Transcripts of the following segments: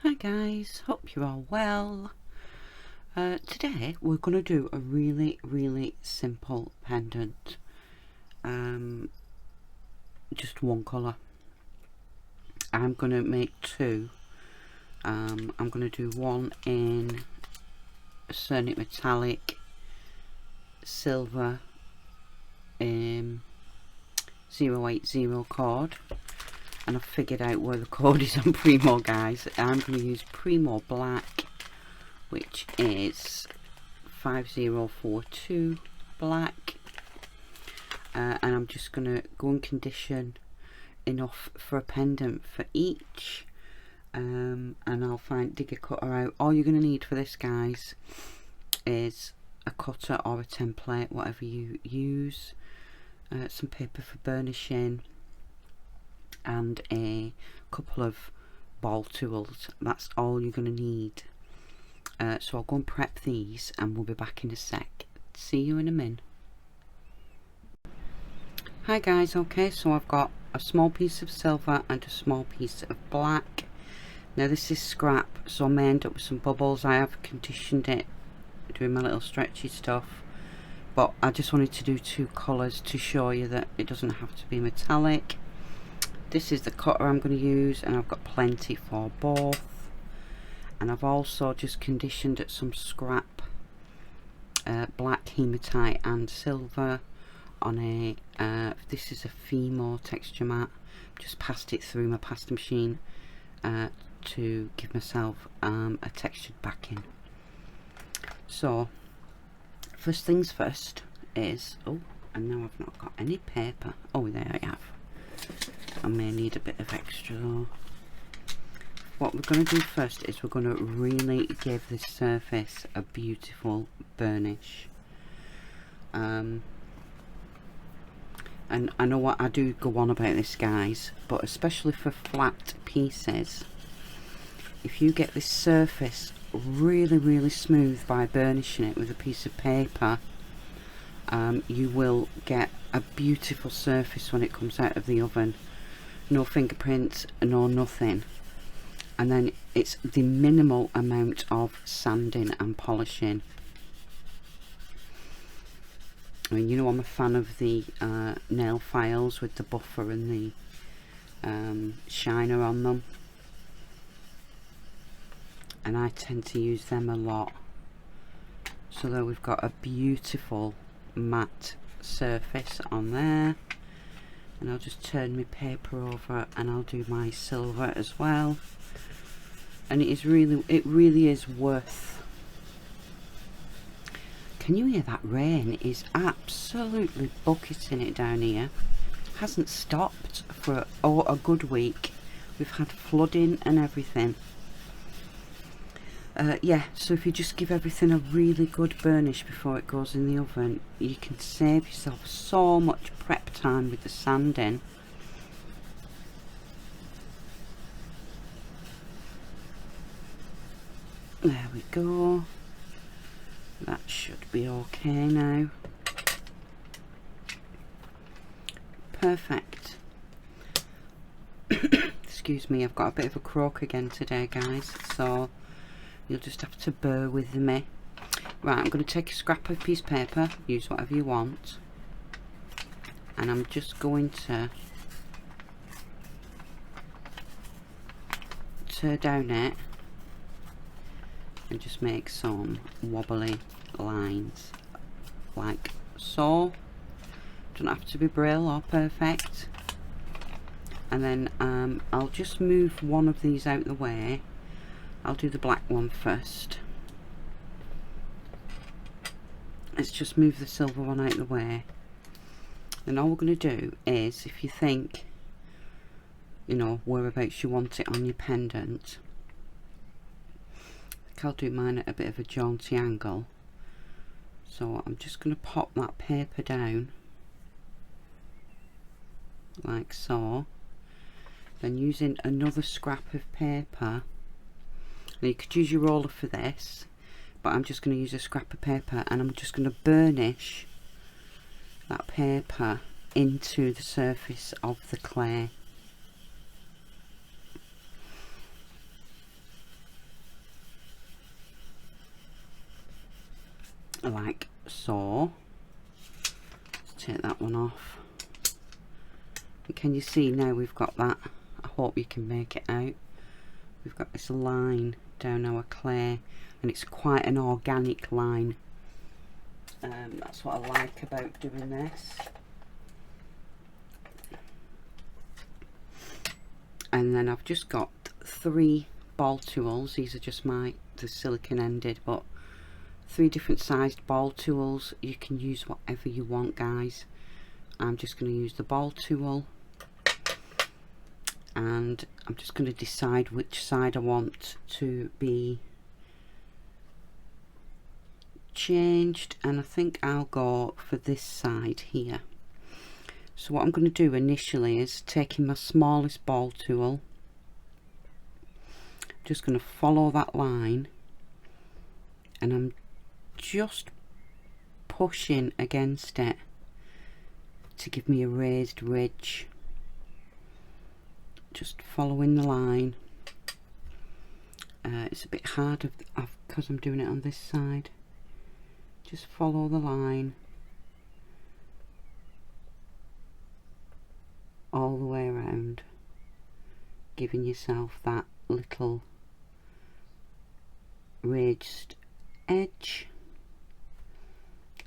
Hi guys, hope you're all well. Today we're going to do a really simple pendant, just one colour. I'm going to make two. I'm going to do one in Cernit Metallic Silver 080 code, and I've figured out where the code is on Premo, guys. I'm going to use Premo Black, which is 5042 black, and I'm just going to go and condition enough for a pendant for each, and I'll dig a cutter out. All you're going to need for this, guys, is a cutter or a template, whatever you use, some paper for burnishing, and a couple of ball tools. That's all you're going to need. So I'll go and prep these and we'll be back in a sec. See you in a min. Hi guys, okay, so I've got a small piece of silver and a small piece of black. Now this is scrap, so I may end up with some bubbles. I have conditioned it doing my little stretchy stuff, but I just wanted to do two colours to show you that it doesn't have to be metallic. This is the cutter I'm going to use, and I've got plenty for both. And I've also just conditioned some scrap black hematite and silver on a this is a Fimo texture mat. Just passed it through my pasta machine to give myself a textured backing. So first things first is, oh, and now I've not got any paper. Oh, there I have. I may need a bit of extra though. What we're going to do first is we're going to really give this surface a beautiful burnish. And I know what I do go on about this, guys, but especially for flat pieces, if you get this surface really smooth by burnishing it with a piece of paper, you will get a beautiful surface when it comes out of the oven. No fingerprints, no nothing. And then it's the minimal amount of sanding and polishing. I mean, you know, I'm a fan of the nail files with the buffer and the shiner on them, and I tend to use them a lot. So there we've got a beautiful matte surface on there, and I'll just turn my paper over and I'll do my silver as well. And it really is worth. Can you hear that rain? It is absolutely bucketing it down here. Hasn't stopped for a good week. We've had flooding and everything. Yeah, so if you just give everything a really good burnish before it goes in the oven, you can save yourself so much prep time with the sanding. There we go. That should be okay now. Perfect. Excuse me, I've got a bit of a croak again today, guys, so you'll just have to bear with me. Right, I'm going to take a scrap of piece of paper, use whatever you want, and I'm just going to tear down it and just make some wobbly lines like so. Don't have to be braille or perfect. And then I'll just move one of these out the way. I'll do the black one first. Let's just move the silver one out the way. And all we're going to do is, if you think, you know, whereabouts you want it on your pendant, I'll do mine at a bit of a jaunty angle. So I'm just going to pop that paper down like so. Then using another scrap of paper, now you could use your roller for this, but I'm just going to use a scrap of paper, and I'm just going to burnish that paper into the surface of the clay. so let's take that one off. And can you see now we've got that? I hope you can make it out. We've got this line down our clay, and it's quite an organic line. That's what I like about doing this. And then I've just got 3 ball tools. These are just the silicone ended, but 3 different sized ball tools. You can use whatever you want, guys. I'm just going to use the ball tool, and I'm just going to decide which side I want to be changed, and I think I'll go for this side here. So what I'm going to do initially is taking my smallest ball tool, just going to follow that line, and I'm just pushing against it to give me a raised ridge, just following the line. It's a bit hard because I'm doing it on this side. Just follow the line all the way around, giving yourself that little raised edge.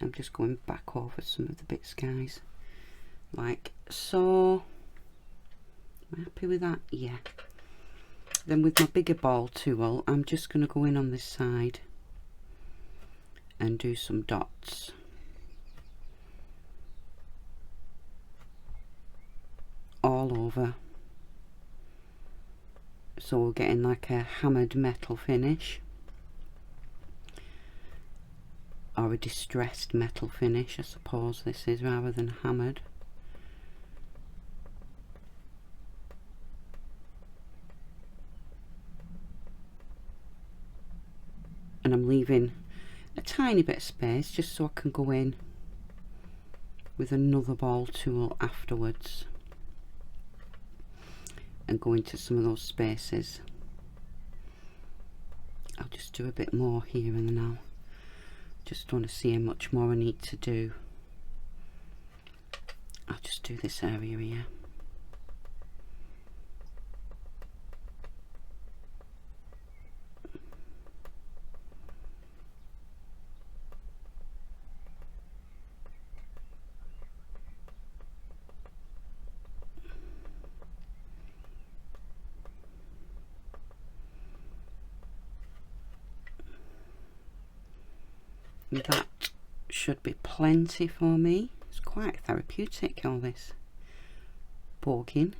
I'm just going back over some of the bits, guys, like so. Am I happy with that? Yeah. Then with my bigger ball tool, I'm just going to go in on this side and do some dots. All over. So we're getting like a hammered metal finish, or a distressed metal finish, I suppose this is, rather than hammered. And I'm leaving a tiny bit of space just so I can go in with another ball tool afterwards and go into some of those spaces. I'll just do a bit more here, and then I'll just want to see how much more I need to do. I'll just do this area here. That should be plenty for me. It's quite therapeutic, all this poking.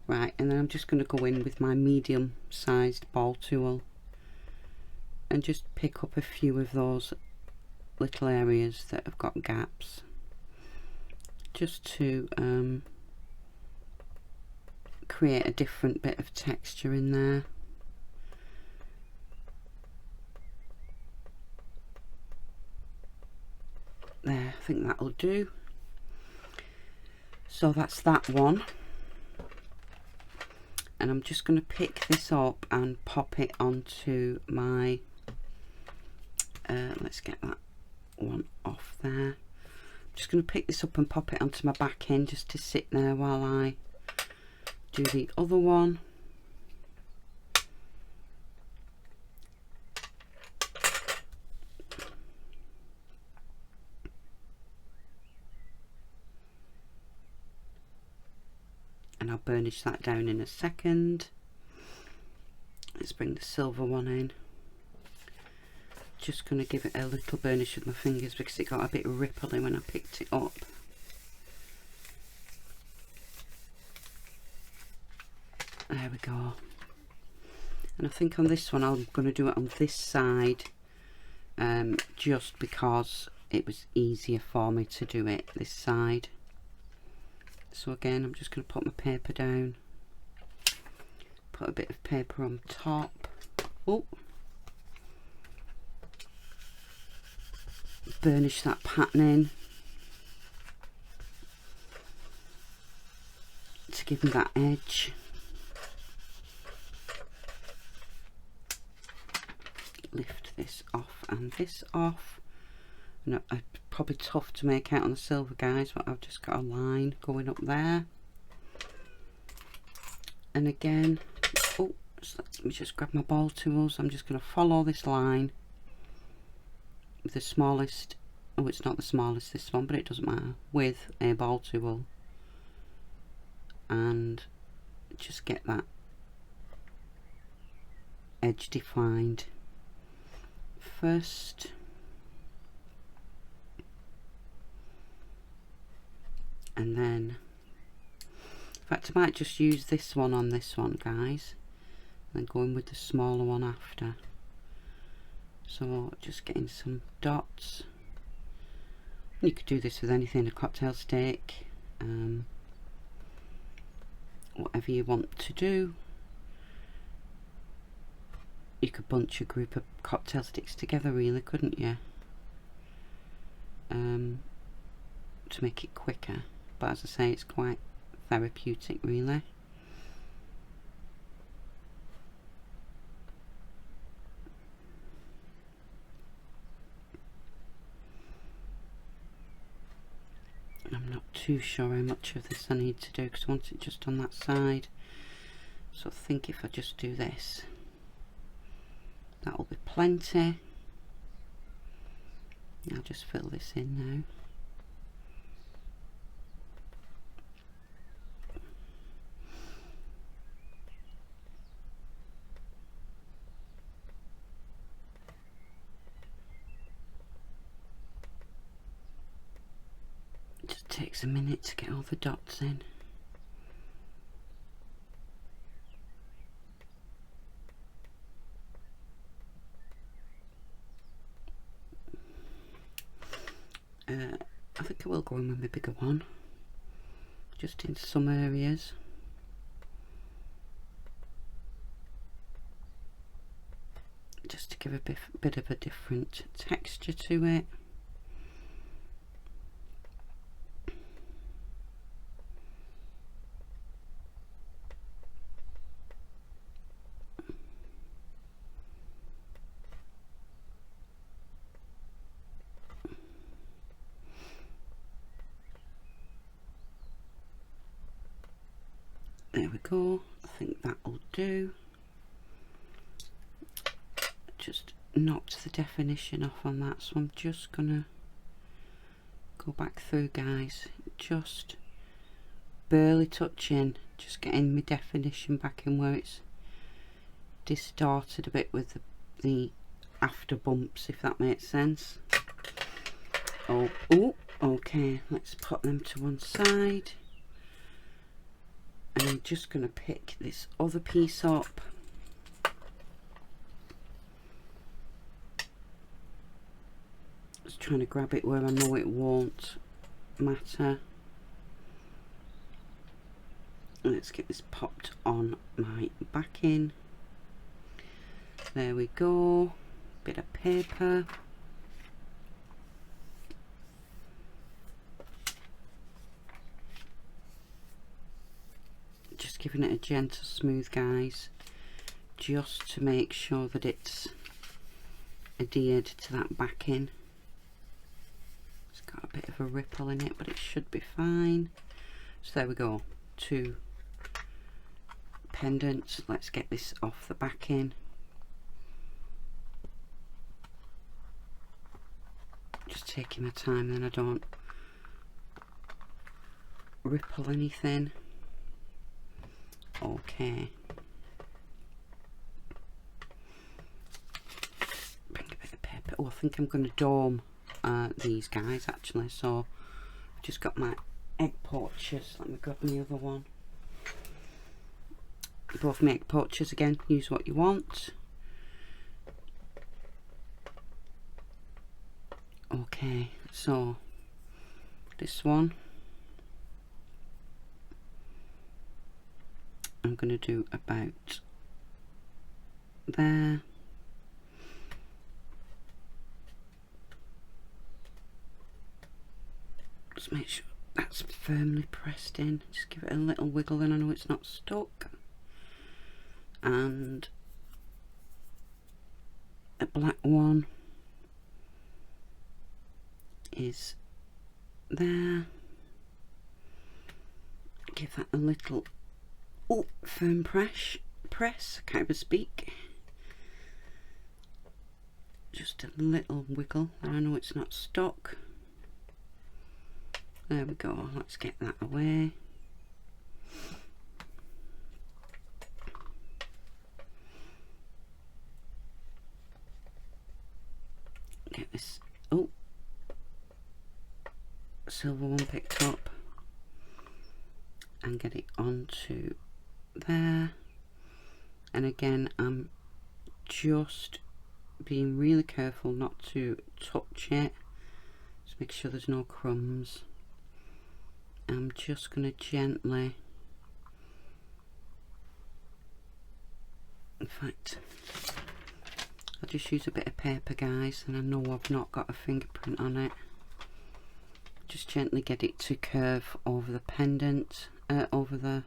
Right, and then I'm just going to go in with my medium sized ball tool and just pick up a few of those little areas that have got gaps, just to create a different bit of texture in there. There, I think that'll do. So that's that one, and I'm just going to pick this up and pop it onto my let's get that one off there. I'm just going to pick this up and pop it onto my back end just to sit there while I do the other one. And I'll burnish that down in a second. Let's bring the silver one in. Just going to give it a little burnish with my fingers because it got a bit ripply when I picked it up. There we go. And I think on this one I'm going to do it on this side, just because it was easier for me to do it this side. So again, I'm just going to put my paper down, put a bit of paper on top. Oh, burnish that pattern in to give me that edge. Lift this off and this off. No, it's probably tough to make out on the silver, guys, but I've just got a line going up there. And again, oh, so let me just grab my ball tools. I'm just going to follow this line with the smallest, oh, it's not the smallest, this one, but it doesn't matter, with a ball tool, and just get that edge defined first. And then, in fact, I might just use this one on this one, guys, and then go in with the smaller one after. So just getting some dots. You could do this with anything, a cocktail stick, whatever you want to do. You could bunch a group of cocktail sticks together, really, couldn't you? To make it quicker. But as I say, it's quite therapeutic, really. I'm not too sure how much of this I need to do because I want it just on that side. So I think if I just do this, that'll be plenty. I'll just fill this in now. It just takes a minute to get all the dots in. I think I will go in with my bigger one, just in some areas. Just to give a bit of a different texture to it. There we go, I think that'll do. Just knocked the definition off on that, so I'm just gonna go back through, guys, just barely touching, just getting my definition back in where it's distorted a bit with the after bumps, if that makes sense. Oh, okay, let's put them to one side. And I'm just going to pick this other piece up. Just trying to grab it where I know it won't matter. Let's get this popped on my backing. There we go. Bit of paper. Just giving it a gentle smooth, guys, just to make sure that it's adhered to that backing. It's got a bit of a ripple in it, but it should be fine. So there we go, 2 pendants. Let's get this off the backing. Just taking my time, then I don't ripple anything. Okay. Bring a bit of paper. Oh, I think I'm going to dome these, guys, actually. So I've just got my egg poachers. Let me grab the other one. Both my egg poachers, again, use what you want. Okay, so this one I'm going to do about there. Just make sure that's firmly pressed in. Just give it a little wiggle and I know it's not stuck. And a black one is there. Give that a little firm press, I can't even speak. Just a little wiggle, and I know it's not stuck. There we go, let's get that away. Get this silver one picked up and get it onto there. And again, I'm just being really careful not to touch it. Just make sure there's no crumbs. I'm just going to gently, in fact, I'll just use a bit of paper, guys, and I know I've not got a fingerprint on it. Just gently get it to curve over the pendant, over the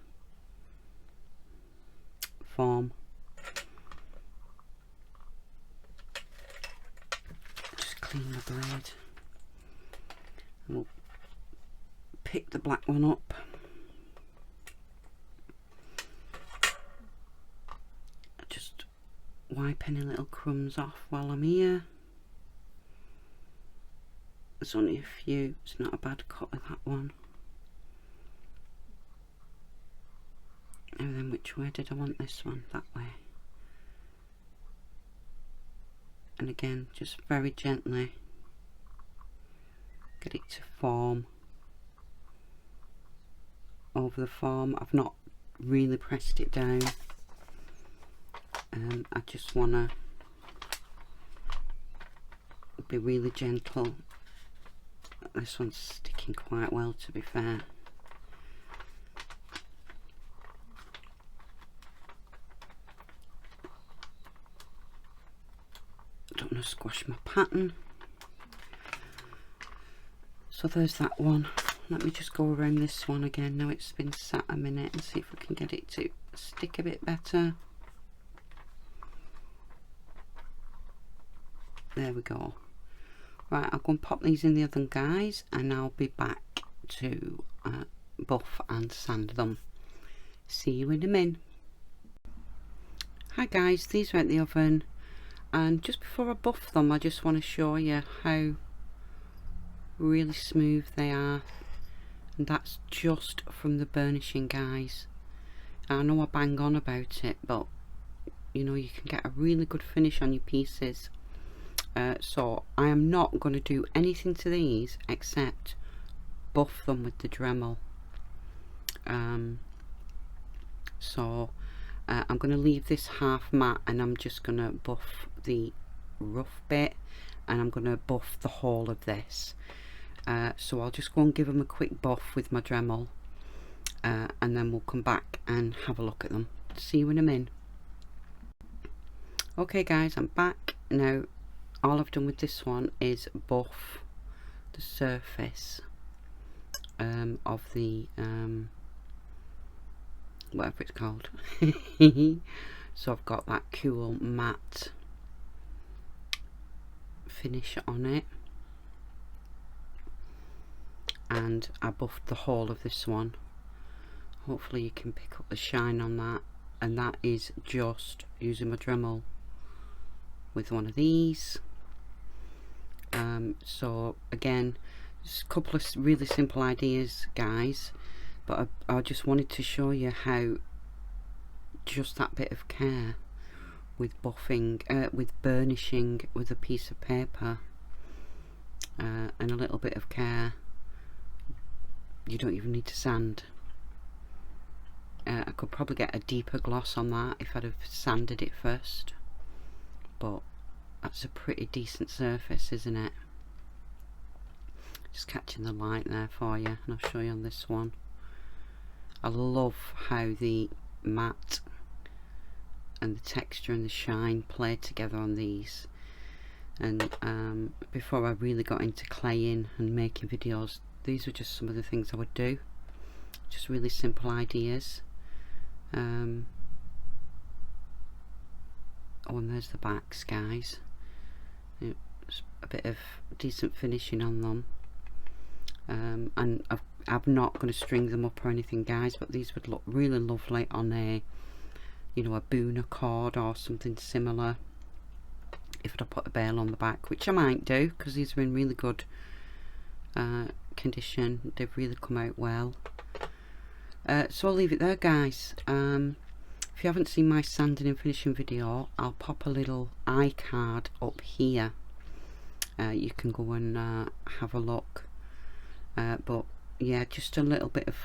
form. Just clean the blade. And we'll pick the black one up. Just wipe any little crumbs off while I'm here. There's only a few, it's not a bad cut of that one. And then which way did I want this one? That way. And again, just very gently get it to form over the form. I've not really pressed it down. I just want to be really gentle. This one's sticking quite well, to be fair. Don't want to squash my pattern. So there's that one. Let me just go around this one again. Now it's been sat a minute, and see if we can get it to stick a bit better. There we go. Right, I'll go and pop these in the oven, guys, and I'll be back to buff and sand them. See you in a min. Hi guys, these are at the oven, and just before I buff them, I just want to show you how really smooth they are, and that's just from the burnishing, guys. I know I bang on about it, but you know, you can get a really good finish on your pieces. So I am not going to do anything to these except buff them with the Dremel. I'm going to leave this half matte, and I'm just going to buff the rough bit, and I'm going to buff the whole of this. So I'll just go and give them a quick buff with my Dremel, and then we'll come back and have a look at them. See you in a min. Okay guys, I'm back now. All I've done with this one is buff the surface of the whatever it's called. So I've got that cool matte finish on it, and I buffed the whole of this one. Hopefully you can pick up the shine on that, and that is just using my Dremel with one of these. So again, just a couple of really simple ideas, guys, but I just wanted to show you how just that bit of care with buffing, with burnishing with a piece of paper, and a little bit of care, you don't even need to sand. I could probably get a deeper gloss on that if I'd have sanded it first, but that's a pretty decent surface, isn't it? Just catching the light there for you, and I'll show you on this one. I love how the matte and the texture and the shine played together on these. And before I really got into claying and making videos, these were just some of the things I would do. Just really simple ideas. Oh, and there's the backs, guys. It's a bit of decent finishing on them. and I'm not going to string them up or anything, guys, but these would look really lovely on a, you know, a Buna cord or something similar, if I put a bail on the back, which I might do, because these are in really good condition. They've really come out well. So I'll leave it there, guys. If you haven't seen my sanding and finishing video, I'll pop a little iCard up here. You can go and have a look. But yeah, just a little bit of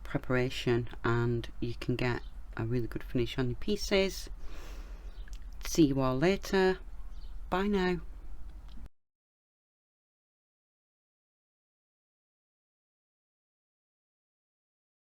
preparation and you can get a really good finish on your pieces. See you all later. Bye now.